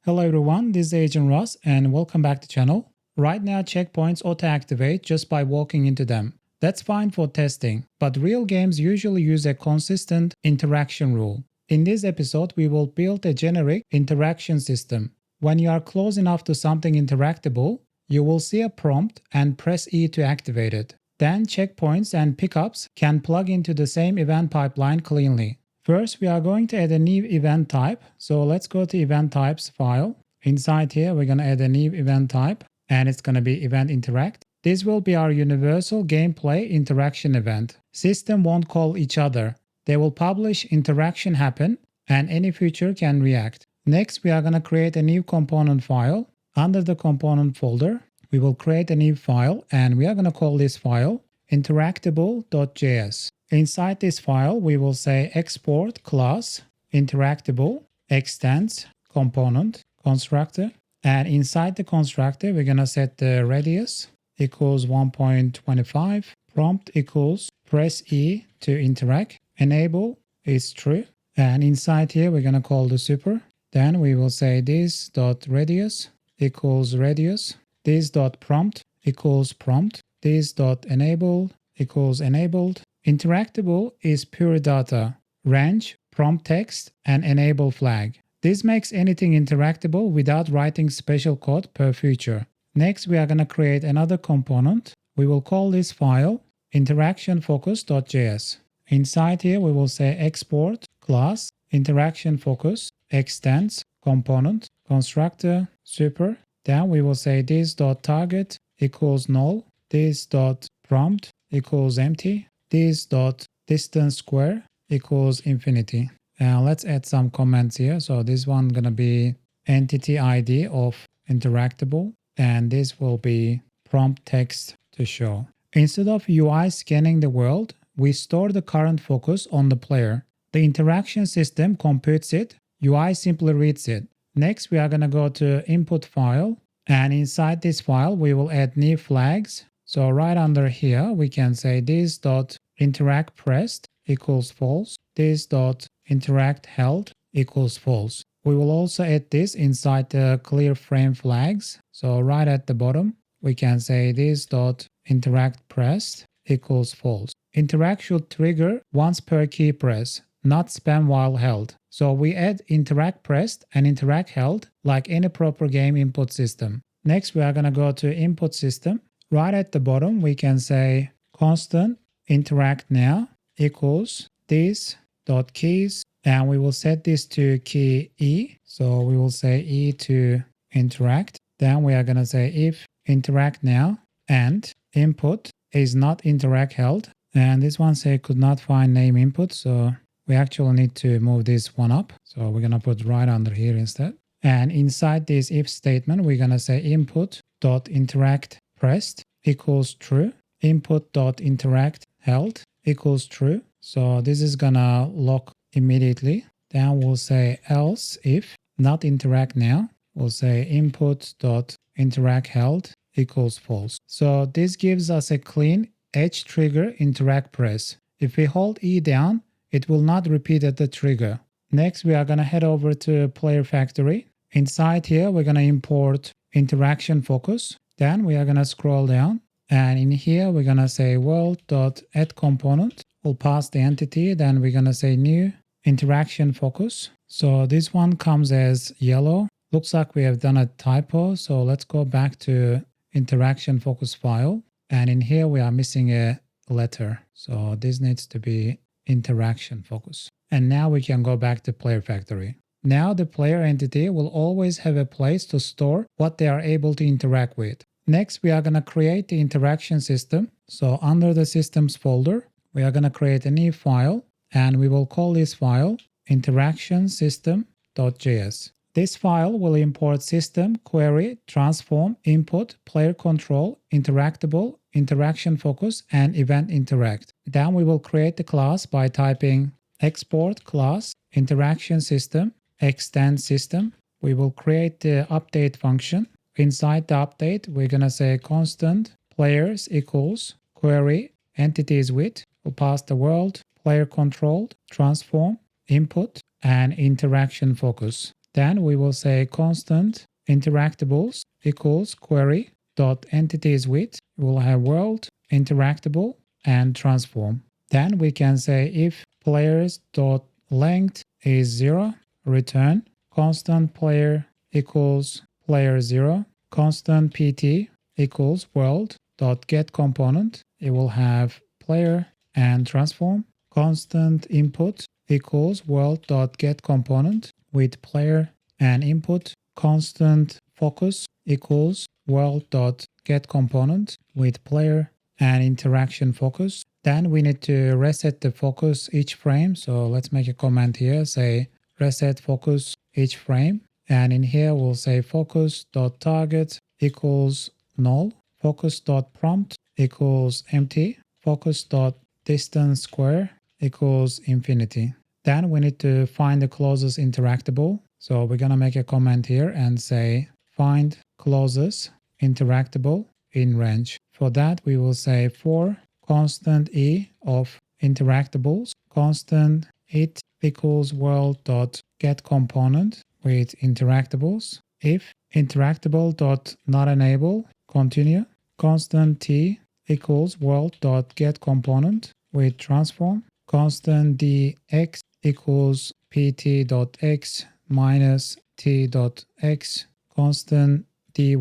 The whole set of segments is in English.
Hello everyone, this is Agent Ross and welcome back to the channel. Right now checkpoints auto-activate just by walking into them. That's fine for testing, but real games usually use a consistent interaction rule. In this episode, we will build a generic interaction system. When you are close enough to something interactable, you will see a prompt and press E to activate it. Then checkpoints and pickups can plug into the same event pipeline cleanly. First, we are going to add a new event type. So let's go to event types file. Inside here, we're going to add a new event type and it's going to be event interact. This will be our universal gameplay interaction event. System won't call each other. They will publish interaction happen and any feature can react. Next, we are going to create a new component file. Under the component folder, we will create a new file and we are going to call this file Interactable.js. Inside this file, we will say export class interactable extends component constructor. And inside the constructor, we're going to set the radius equals 1.25, prompt equals press E to interact, enable is true. And inside here, we're going to call the super. Then we will say this.radius equals radius, this.prompt equals prompt, this.enable equals enabled. Interactable is pure data, range, prompt text, and enable flag. This makes anything interactable without writing special code per feature. Next, we are going to create another component. We will call this file InteractionFocus.js. Inside here, we will say export class InteractionFocus extends component constructor super. Then we will say this.target equals null, this.prompt equals empty, this.distance square equals infinity. And let's add some comments here. So this one gonna be entity ID of interactable, and this will be prompt text to show. Instead of UI scanning the world, we store the current focus on the player. The interaction system computes it, UI simply reads it. Next, we are gonna go to input file, and inside this file, we will add new flags. So right under here, we can say this.interact pressed equals false, this.interact held equals false. We will also add this inside the clear frame flags. So right at the bottom, we can say this.interact pressed equals false. Interact should trigger once per key press, not spam while held. So we add interact pressed and interact held like any proper game input system. Next, we are going to go to input system. Right at the bottom, we can say constant interact now equals this.keys, and we will set this to key E. So we will say E to interact. Then we are going to say if interact now and input is not interact held. And this one say could not find name input. So we actually need to move this one up. So we're going to put right under here instead. And inside this if statement, we're going to say input.interact pressed equals true, input.interact held equals true. So this is gonna lock immediately. Then we'll say else if not interact now, we'll say input.interact held equals false. So this gives us a clean edge trigger interact press. If we hold E down, it will not repeat at the trigger. Next, we are gonna head over to player factory. Inside here, we're gonna import InteractionFocus. Then we are going to scroll down and in here we're going to say world.addComponent. We'll pass the entity. Then we're going to say new interaction focus. So this one comes as yellow. Looks like we have done a typo. So let's go back to interaction focus file. And in here we are missing a letter. So this needs to be interaction focus. And now we can go back to player factory. Now the player entity will always have a place to store what they are able to interact with. Next, we are going to create the interaction system. So under the systems folder, we are going to create a new file and we will call this file InteractionSystem.js. This file will import system, query, transform, input, player control, interactable, interaction focus, and event interact. Then we will create the class by typing export class interaction system extend system. We will create the update function. Inside the update, we're going to say constant players equals query entities with. We'll pass the world, player controlled, transform, input, and interaction focus. Then we will say constant interactables equals query dot entities with, we'll have world, interactable, and transform. Then we can say if players dot length is 0, return constant player equals player 0, constant pt equals world dot get component. It will have player and transform. Constant input equals world dot get component with player and input. Constant focus equals world dot get component with player and interaction focus. Then we need to reset the focus each frame. So let's make a comment here, say reset focus each frame. And in here we'll say focus dot target equals null, focus dot prompt equals empty, focus dot distance square equals infinity. Then we need to find the closest interactable. So we're going to make a comment here and say find closest interactable in range. For that we will say for constant e of interactables, constant it equals world dot get component with interactables. If interactable dot not enable, continue. Constant t equals world dot get component with transform. Constant dx equals pt dot x minus t dot x. Constant dy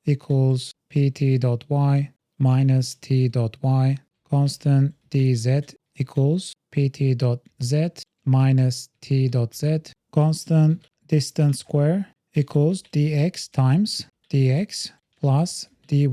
equals pt dot y minus t dot y. Constant dz equals pt dot z minus t dot z. Constant distance square equals dx times dx plus dy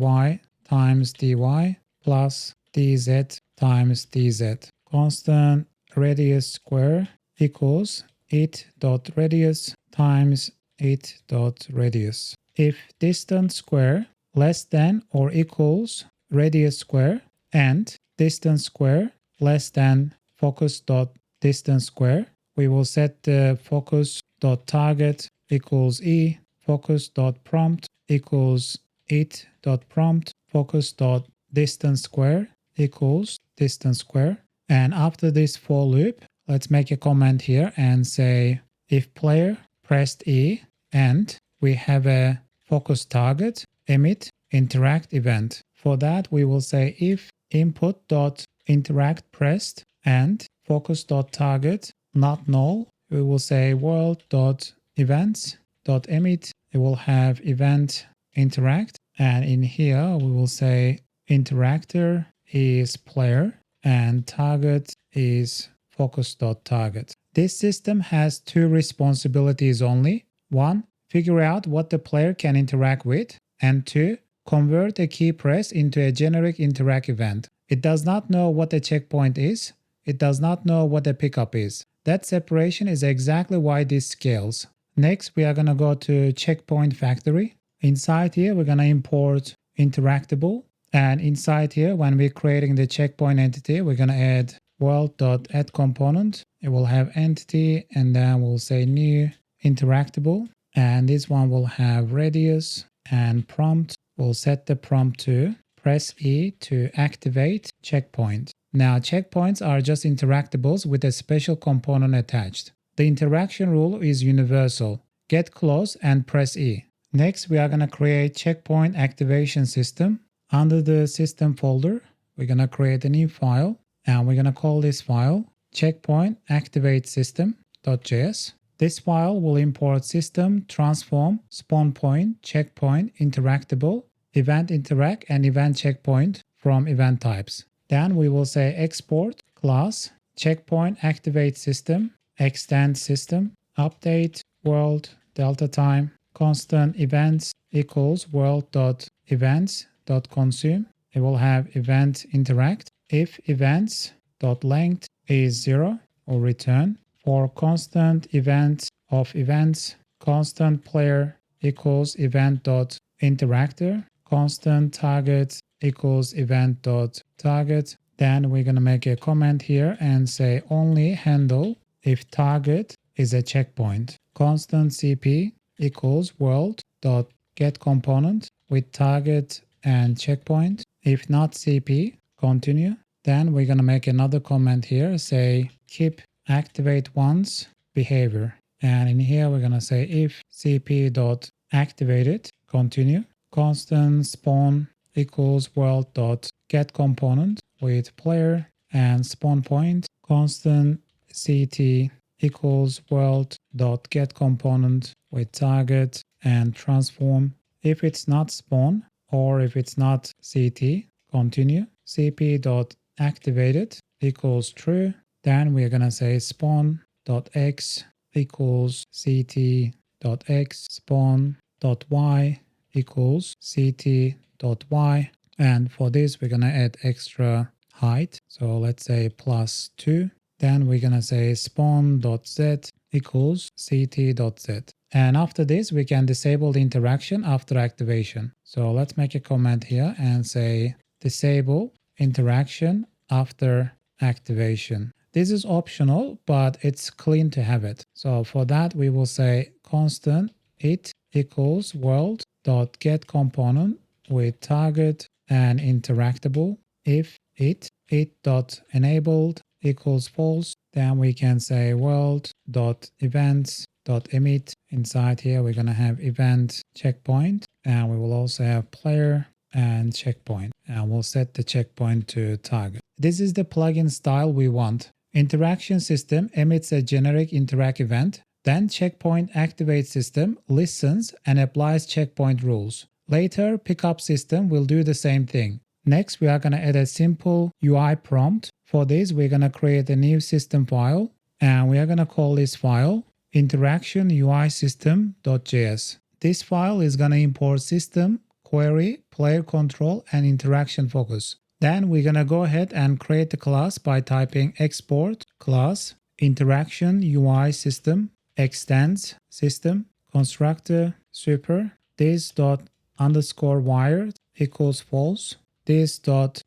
times dy plus dz times dz. Constant radius square equals it dot radius times it dot radius. If distance square less than or equals radius square and distance square less than focus dot distance square, we will set the focus dot target equals e, focus dot prompt equals it dot prompt, focus dot distance square equals distance square. And after this for loop, let's make a comment here and say if player pressed E and we have a focus target, emit interact event. For that we will say if input dot interact pressed and focus dot target not null, we will say world dot events dot emit. It will have event interact, and in here we will say interactor is player and target is focus.target. This system has two responsibilities only. One, figure out what the player can interact with, and two, convert a key press into a generic interact event. It does not know what a checkpoint is. It does not know what a pickup is. That separation is exactly why this scales. Next, we are going to go to checkpoint factory. Inside here, we're going to import Interactable. And inside here, when we're creating the checkpoint entity, we're going to add world.add component. It will have entity, and then we'll say new Interactable. And this one will have radius and prompt. We'll set the prompt to press E to activate checkpoint. Now, checkpoints are just interactables with a special component attached. The interaction rule is universal. Get close and press E. Next, we are going to create checkpoint activation system. Under the system folder, we're going to create a new file, and we're going to call this file CheckpointActivateSystem.js. This file will import system, transform, spawn point, checkpoint, interactable, event interact, and event checkpoint from event types. Then we will say export class checkpoint activate system, extend system, update world delta time, constant events equals world.events.consume. It will have event interact. If events.length is 0 or return. For constant event of events, constant player equals event.interactor, constant target equals event.target. Then we're going to make a comment here and say only handle if target is a checkpoint. Constant CP equals world.getComponent with target and checkpoint. If not CP, continue. Then we're going to make another comment here, say keep activate once behavior. And in here, we're going to say if cp.activated, continue, constant spawn equals world.getComponent with player and spawn point, constant ct equals world.getComponent with target and transform. If it's not spawn or if it's not ct, continue, cp.activated equals true. Then we're going to say spawn.x equals ct.x, spawn.y equals ct.y. And for this, we're going to add extra height. So let's say +2. Then we're going to say spawn.z equals ct.z. And after this, we can disable the interaction after activation. So let's make a comment here and say disable interaction after activation. This is optional, but it's clean to have it. So for that, we will say constant it equals world.getComponent with target and interactable. If it.enabled equals false, then we can say world.events.emit. Inside here, we're going to have event checkpoint, and we will also have player and checkpoint, and we'll set the checkpoint to target. This is the plugin style we want. InteractionSystem emits a generic interact event, then CheckpointActivateSystem listens and applies checkpoint rules. Later, pickup system will do the same thing. Next, we are going to add a simple UI prompt. For this, we're going to create a new system file, and we are going to call this file InteractionUISystem.js. This file is going to import system, query, player control, and interaction focus. Then we're going to go ahead and create the class by typing export class InteractionUISystem extends system constructor super this._wired equals false, this._el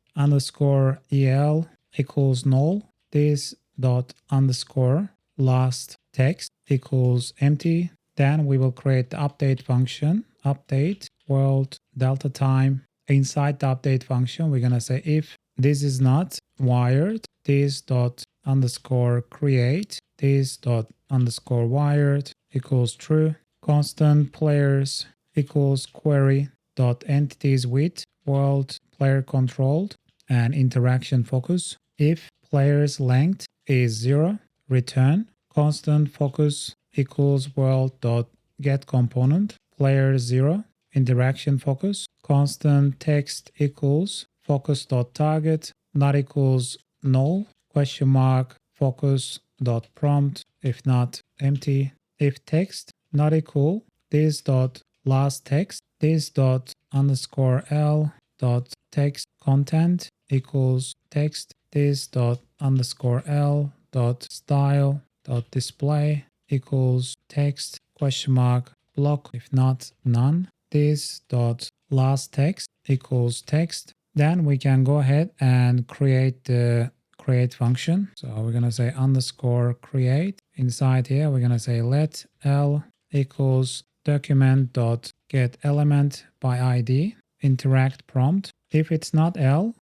equals null, this._last text equals empty. Then we will create the update function, update world delta time. Inside the update function, we're going to say if this is not wired, this._create, this._wired equals true, constant players equals query dot entities with world player controlled and interaction focus. If players length is 0, return constant focus equals world dot get component player 0 interaction focus, constant text equals focus dot target not equals null question mark focus dot prompt if not empty. If text not equal this dot last text, this dot _l dot text content equals text, this dot _l dot style dot display equals text question mark block if not none, this dot last text equals text. Then we can go ahead and create the create function. So we're going to say _create. Inside here, we're going to say let l equals document.getElement by ID, interact prompt. If it's not l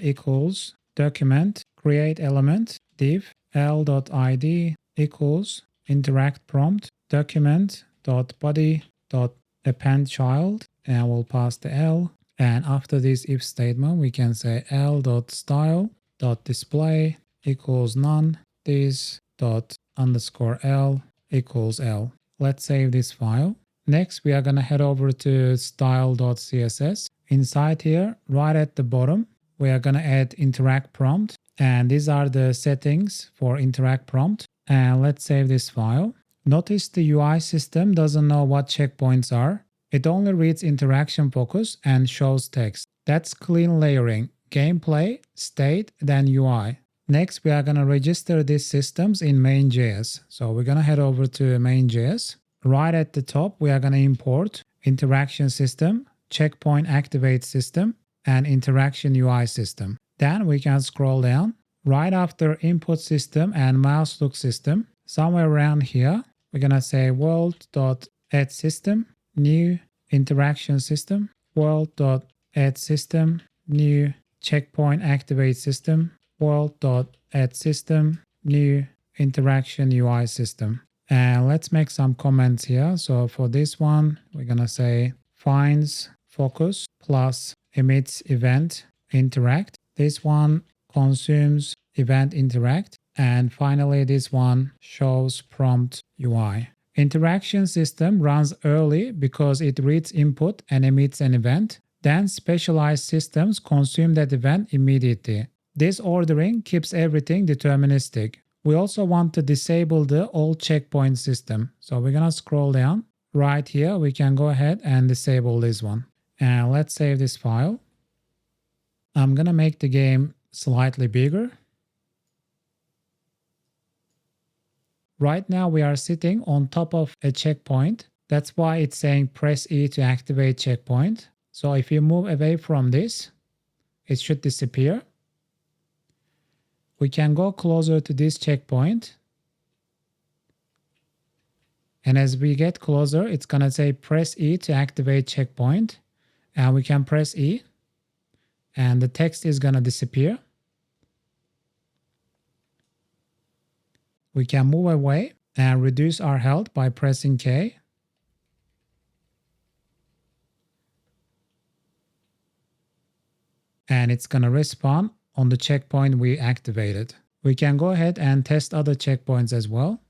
equals document create element div l.id equals interact prompt document.body.append child, and we'll pass the l. And after this if statement, we can say l.style.display equals none, this._l equals l. Let's save this file. Next, we are going to head over to style.css. Inside here, right at the bottom, we are going to add interact prompt. And these are the settings for interact prompt. And let's save this file. Notice the UI system doesn't know what checkpoints are. It only reads interaction focus and shows text. That's clean layering. Gameplay, state, then UI. Next, we are going to register these systems in main.js. So we're going to head over to main.js. Right at the top, we are going to import InteractionSystem, CheckpointActivateSystem, and InteractionUISystem. Then we can scroll down. Right after input system and mouse look system, somewhere around here, we're going to say world.addSystem, new InteractionSystem, world.addSystem, new CheckpointActivateSystem, world.addSystem, new InteractionUISystem. And let's make some comments here. So for this one, we're going to say finds focus plus emits event interact. This one consumes event interact. And finally, this one shows prompt UI. Interaction system runs early because it reads input and emits an event. Then specialized systems consume that event immediately. This ordering keeps everything deterministic. We also want to disable the old checkpoint system. So we're going to scroll down. Right here, we can go ahead and disable this one. And let's save this file. I'm going to make the game slightly bigger. Right now, we are sitting on top of a checkpoint. That's why it's saying press E to activate checkpoint. So if you move away from this, it should disappear. We can go closer to this checkpoint. And as we get closer, it's going to say press E to activate checkpoint. And we can press E. And the text is going to disappear. We can move away and reduce our health by pressing K. And it's going to respawn on the checkpoint we activated. We can go ahead and test other checkpoints as well.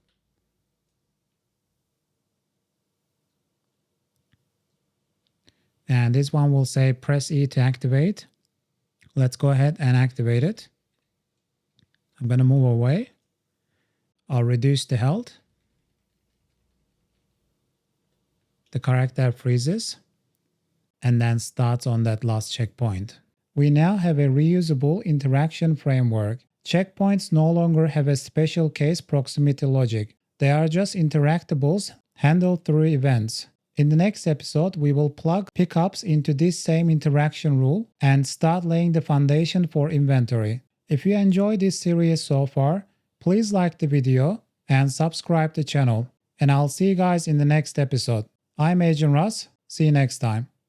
And this one will say press E to activate. Let's go ahead and activate it. I'm going to move away. I'll reduce the health. The character freezes and then starts on that last checkpoint. We now have a reusable interaction framework. Checkpoints no longer have a special case proximity logic. They are just interactables handled through events. In the next episode, we will plug pickups into this same interaction rule and start laying the foundation for inventory. If you enjoyed this series so far, please like the video and subscribe to the channel. And I'll see you guys in the next episode. I'm Agent Russ. See you next time.